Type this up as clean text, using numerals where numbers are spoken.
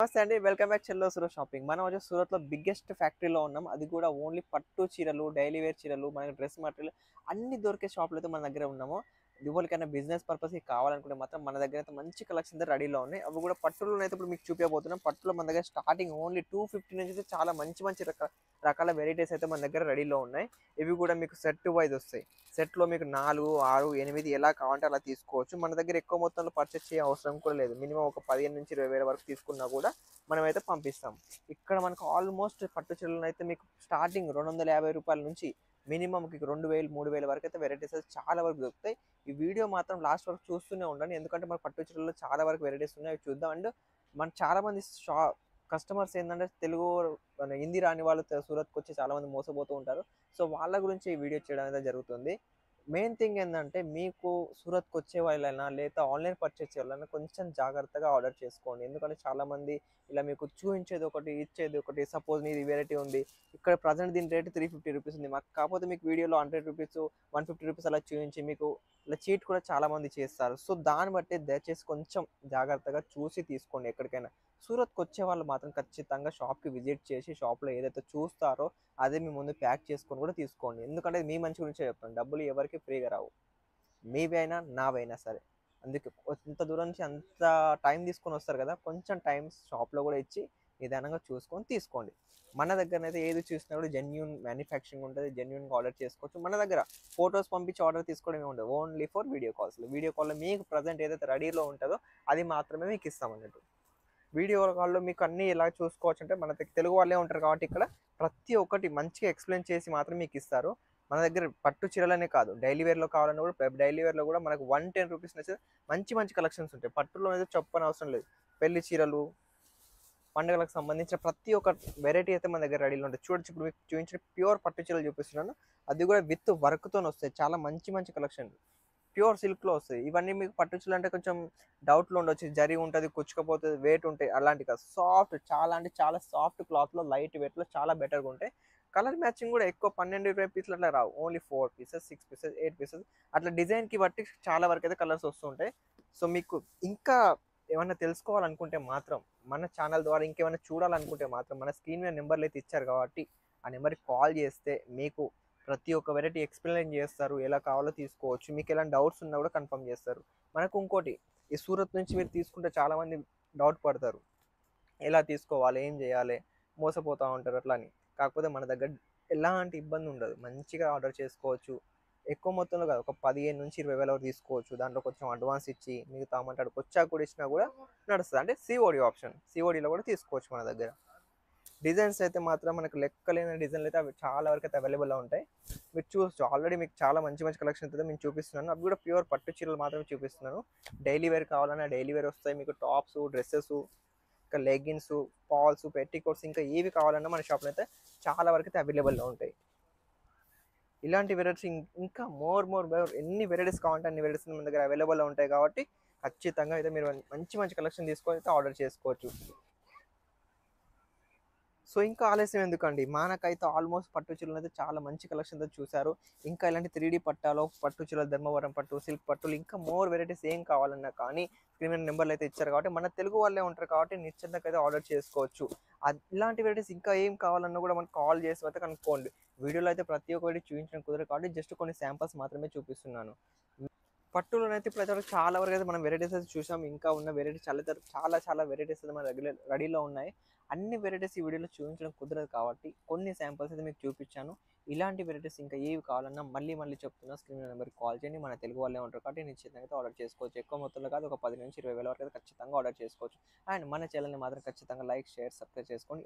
నమస్తే అండి. Welcome back చెల్లో Surat shopping. మనం వచ్చేసి సూరత్‌లో బిగ్గెస్ట్ ఫ్యాక్టరీలో ఉన్నాం. అది కూడా ఓన్లీ పట్టు చీరలు, డైలీ వేర్ చీరలు, మనకి డ్రెస్ మెటీరియల్ అన్నీ దొరికే షాప్‌లో అయితే మన దగ్గర ఉన్నాము. ఎవరికైనా బిజినెస్ పర్పస్‌కి కావాలనుకుంటే మాత్రం మన దగ్గర అయితే మంచి కలెక్షన్స్ రెడీలో ఉన్నాయి. అవి కూడా పట్టులోనైతే ఇప్పుడు మీకు చూపియబోతున్నాం. పట్టులో మన దగ్గర స్టార్టింగ్ ఓన్లీ 250 నుంచి అయితే చాలా మంచి మంచి రకాల వెరైటీస్ అయితే మన దగ్గర రెడీలో ఉన్నాయి. ఇవి కూడా మీకు సెట్ వైస్ వస్తాయి. సెట్‌లో మీకు 4, 6, 8 ఎలా కావాలంటే అలా తీసుకోవచ్చు. మన దగ్గర ఎక్కువ మొత్తంలో పర్చేస్ చేయ అవసరం కూడా లేదు. మినిమమ్ ఒక 15,000-20,000 వరకు తీసుకున్నా కూడా మనమైతే పంపిస్తాం. ఇక్కడ మనకు ఆల్మోస్ట్ పట్టు చీరలనైతే మీకు స్టార్టింగ్ రూ. 250 నుంచి మినిమమ్ మీకు 2,000, 3,000 వరకు అయితే వెరైటీస్ అయితే చాలా వరకు దొరుకుతాయి. ఈ వీడియో మాత్రం లాస్ట్ వరకు చూస్తూనే ఉండండి. ఎందుకంటే మన పట్టు చీరల్లో చాలా వరకు వెరైటీస్ ఉన్నాయి. అవి చూద్దాం. అండ్ మన చాలా మంది కస్టమర్స్ ఏంటంటే తెలుగు మన హిందీ రాని వాళ్ళు సూరత్‌కి వచ్చి చాలా మంది మోసపోతూ ఉంటారు. సో వాళ్ళ గురించి ఈ వీడియో చేయడం అనేది జరుగుతుంది. మెయిన్ థింగ్ ఏందంటే మీకు సూరత్‌కి వచ్చే వాళ్ళైనా లేదా ఆన్‌లైన్ పర్చేస్ చేయాలన్నా కొంచెం జాగ్రత్తగా ఆర్డర్ చేసుకోండి. ఎందుకంటే చాలామంది ఇలా మీకు చూయించేది ఒకటి, ఇచ్చేది ఒకటి. సపోజ్ నీది వెరైటీ ఉంది. ఇక్కడ ప్రజెంట్ దీని రేట్ రూ. 350 ఉంది. మాకు కాకపోతే మీకు వీడియోలో రూ. 100, రూ. 150 అలా చూయించి మీకు ఇలా చీట్ కూడా చాలామంది చేస్తారు. సో దాన్ని బట్టి దయచేసి కొంచెం జాగ్రత్తగా చూసి తీసుకోండి ఎక్కడికైనా. సూరత్‌కి వచ్చే వాళ్ళు మాత్రం ఖచ్చితంగా షాప్‌కి విజిట్ చేసి షాప్‌లో ఏదైతే చూస్తారో అదే మీ ముందు ప్యాక్ చేసుకొని కూడా తీసుకోండి. ఎందుకంటే మీ మంచి గురించే చెప్తాను. డబ్బులు ఎవరికీ ఫ్రీగా రావు. మీవి అయినా, నావైనా సరే. అందుకే ఇంత దూరం నుంచి అంత టైం తీసుకొని వస్తారు కదా! కొంచెం టైం షాప్‌లో కూడా ఇచ్చి నిదానంగా చూసుకొని తీసుకోండి. మన దగ్గరనైతే ఏది చూసినా కూడా జెన్యూన్ మ్యానుఫ్యాక్చరింగ్ ఉంటది. జెన్యూన్‌గా ఆర్డర్ చేసుకోవచ్చు. మన దగ్గర ఫోటోస్ పంపించి ఆర్డర్ తీసుకోవడమే ఉండదు. Only for video calls. Video కాల్‌లో మీకు ప్రెజెంట్ ఏదైతే రెడీలో ఉంటదో అది మాత్రమే మీకు ఇస్తామన్నట్టు. వీడియో కాల్‌లో మీకు అన్నీ ఎలా చూసుకోవచ్చంటే మన తెలుగు వాళ్ళే ఉంటారు కాబట్టి ఇక్కడ ప్రతి ఒక్కటి మంచిగా ఎక్స్‌ప్లెయిన్ చేసి మాత్రం మీకు ఇస్తారు. మన దగ్గర పట్టు చీరలనే కాదు డైలీ వేర్‌లో కావాలన్నా కూడా డైలీ వేర్‌లో కూడా మనకు రూ. 110 నుంచి మంచి మంచి కలెక్షన్స్ ఉంటాయి. పట్టులో అయితే చెప్పనవసరం లేదు. పెళ్లి చీరలు, పండుగలకు సంబంధించిన ప్రతి ఒక్క వెరైటీ అయితే మన దగ్గర రెడీలో ఉంటాయి. చూడొచ్చు ఇప్పుడు మీకు చూపించిన ప్యూర్ పట్టు చీరలు చూపిస్తున్నాను. అది కూడా విత్ వర్క్‌తోని వస్తాయి. చాలా మంచి మంచి కలెక్షన్. ప్యూర్ సిల్క్‌లో వస్తాయి. ఇవన్నీ మీకు పట్టు చీరలు అంటే కొంచెం డౌట్‌లో ఉండొచ్చు. జరీ ఉంటది, కుచ్చుకపోతది, వెయిట్ ఉంటాయి. అలాంటివి కాదు. సాఫ్ట్ చాలా అంటే చాలా సాఫ్ట్ క్లాత్‌లో లైట్ వెయిట్‌లో చాలా బెటర్‌గా ఉంటాయి. కలర్ మ్యాచింగ్ కూడా ఎక్కువ 12, 20 పీసులు అట్లా రావు. ఓన్లీ 4 పీసెస్, 6 పీసెస్, 8 పీసెస్ అట్లా డిజైన్‌కి బట్టి చాలా వరకైతే కలర్స్ వస్తుంటాయి. సో మీకు ఇంకా ఏమన్నా తెలుసుకోవాలనుకుంటే మాత్రం మన ఛానల్ ద్వారా ఇంకేమైనా చూడాలనుకుంటే మాత్రం మన స్క్రీన్ మీద నెంబర్లు అయితే ఇచ్చారు కాబట్టి ఆ నెంబర్‌కి కాల్ చేస్తే మీకు ప్రతి ఒక్క వెరైటీ ఎక్స్‌ప్లెయిన్ చేస్తారు. ఎలా కావాలో తీసుకోవచ్చు. మీకు ఎలాంటి డౌట్స్ ఉన్నా కూడా కన్ఫర్మ్ చేస్తారు. మనకు ఇంకోటి ఈ సూరత్ నుంచి మీరు తీసుకుంటే చాలామంది డౌట్ పడతారు. ఎలా తీసుకోవాలి? ఏం చేయాలి? మోసపోతా ఉంటారు అట్లా అని. కాకపోతే మన దగ్గర ఎలాంటి ఇబ్బంది ఉండదు. మంచిగా ఆర్డర్ చేసుకోవచ్చు. ఎక్కువ మొత్తంలో కాదు. ఒక 15,000-20,000 వరకు తీసుకోవచ్చు. దాంట్లో కొంచెం అడ్వాన్స్ ఇచ్చి మిగతా అమౌంట్ అక్కడికి వచ్చాక కూడా ఇచ్చినా కూడా నడుస్తది. అంటే సీఓడీ ఆప్షన్. సీఓడీలో కూడా తీసుకోవచ్చు మన దగ్గర. డిజైన్స్ అయితే మాత్రం మనకు లెక్కలేని డిజైన్లు అయితే అవి చాలా వరకు అయితే అవైలబుల్‌లో ఉంటాయి. మీరు చూడొచ్చు. ఆల్రెడీ మీకు చాలా మంచి మంచి కలెక్షన్ అయితే నేను చూపిస్తున్నాను. అవి కూడా ప్యూర్ పట్టు చీరలు మాత్రమే చూపిస్తున్నాను. డైలీ వేర్ కావాలన్నా డైలీ వేర్ వస్తాయి. మీకు టాప్స్, డ్రెసెస్, ఇంకా లెగ్గిన్స్, ఫాల్స్, పెట్టికోట్స్ ఇంకా ఏవి కావాలన్నా మన షాప్‌లో అయితే చాలా వరకు అయితే అవైలబుల్‌లో ఉంటాయి. ఇలాంటి వెరైటీస్ ఇంకా మోర్ ఎన్ని వెరైటీస్ కావాలంటే అన్ని వెరైటీస్ మన దగ్గర అవైలబుల్‌లో ఉంటాయి కాబట్టి ఖచ్చితంగా అయితే మీరు మంచి మంచి కలెక్షన్ తీసుకొని అయితే ఆర్డర్ చేసుకోవచ్చు. సో ఇంకా ఆలస్యం ఎందుకండి? మనకైతే ఆల్మోస్ట్ పట్టు చీరలనైతే చాలా మంచి కలెక్షన్‌తో చూసారు. ఇంకా ఇలాంటి 3 పట్టాలో పట్టు చీరలు, ధర్మవరం పట్టు, సిల్క్ పట్టులు ఇంకా మోర్ వెరైటీస్ ఏం కావాలన్నా కానీ స్క్రీన్ మీద నెంబర్లు అయితే ఇచ్చారు కాబట్టి మన తెలుగు వాళ్ళే ఉంటారు కాబట్టి నిశ్చింతకైతే ఆర్డర్ చేసుకోవచ్చు. ఇలాంటి వెరైటీస్ ఇంకా ఏం కావాలన్నా కూడా మనకు కాల్ చేసి అయితే కనుక్కోండి. వీడియోలో అయితే ప్రతి ఒక్కటి చూపించడం కుదరదు కాబట్టి జస్ట్ కొన్ని శాంపిల్స్ మాత్రమే చూపిస్తున్నాను. పట్టులోనైతే ఇప్పటివరకు చాలా వరకు అయితే మనం వెరైటీస్ అయితే చూసాం. ఇంకా ఉన్న వెరైటీస్ చాలా వెరైటీస్ అయితే మన రెడీలో ఉన్నాయి. అన్ని వెరైటీస్ ఈ వీడియోలో చూపించడం కుదరదు కాబట్టి కొన్ని శాంపిల్స్ అయితే మీకు చూపించాను. ఇలాంటి వెరైటీస్ ఇంకా ఏవి కావాలన్నా మళ్ళీ చెప్తున్నా స్క్రీన్ నెంబర్‌కి కాల్ చేయండి. మన తెలుగు వాళ్ళే ఉంటారు కాబట్టి నిశ్చితంగా అయితే ఆర్డర్ చేసుకోవచ్చు. ఎక్కువ మొత్తంలో కాదు ఒక 10,000-20,000 వరకు అయితే ఖచ్చితంగా ఆర్డర్ చేసుకోవచ్చు. అండ్ మన ఛానెల్‌ని మాత్రం ఖచ్చితంగా లైక్, షేర్, సబ్స్క్రైబ్ చేసుకోండి.